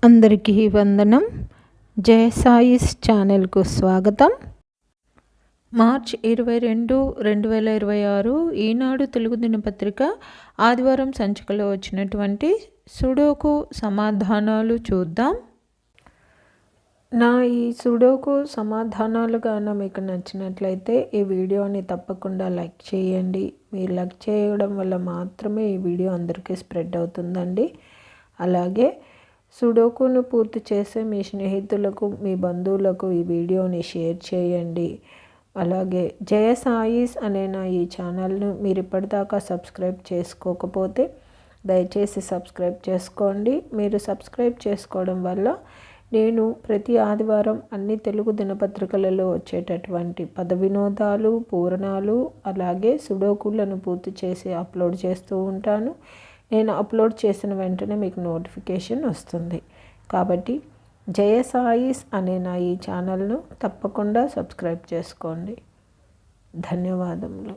అందరికీ వందనం. జయ సాయిస్ ఛానల్కు స్వాగతం. మార్చ్ 22, 2026 ఈనాడు తెలుగు దినపత్రిక ఆదివారం సంచికలో వచ్చినటువంటి సుడోకు సమాధానాలు చూద్దాం. నా ఈ సుడోకు సమాధానాలు గాన మీకు నచ్చినట్లయితే ఈ వీడియోని తప్పకుండా లైక్ చేయండి. మీరు లైక్ చేయడం వల్ల మాత్రమే ఈ వీడియో అందరికీ స్ప్రెడ్ అవుతుందండి. అలాగే సుడోకును పూర్తి చేసే మీ స్నేహితులకు, మీ బంధువులకు ఈ వీడియోని షేర్ చేయండి. అలాగే జయ సాయిస్ అనే నా ఈ ఛానల్ను మీరు ఇప్పటిదాకా సబ్స్క్రైబ్ చేసుకోకపోతే దయచేసి సబ్స్క్రైబ్ చేసుకోండి. మీరు సబ్స్క్రైబ్ చేసుకోవడం వల్ల నేను ప్రతి ఆదివారం అన్ని తెలుగు దినపత్రికలలో వచ్చేటటువంటి పద వినోదాలు, పూరణాలు, అలాగే సుడోకులను పూర్తి చేసి అప్లోడ్ చేస్తూ ఉంటాను. నేను అప్లోడ్ చేసిన వెంటనే మీకు నోటిఫికేషన్ వస్తుంది. కాబట్టి జయ సాయిస్ అనే నా ఈ ఛానల్ను తప్పకుండా సబ్స్క్రైబ్ చేసుకోండి. ధన్యవాదములు.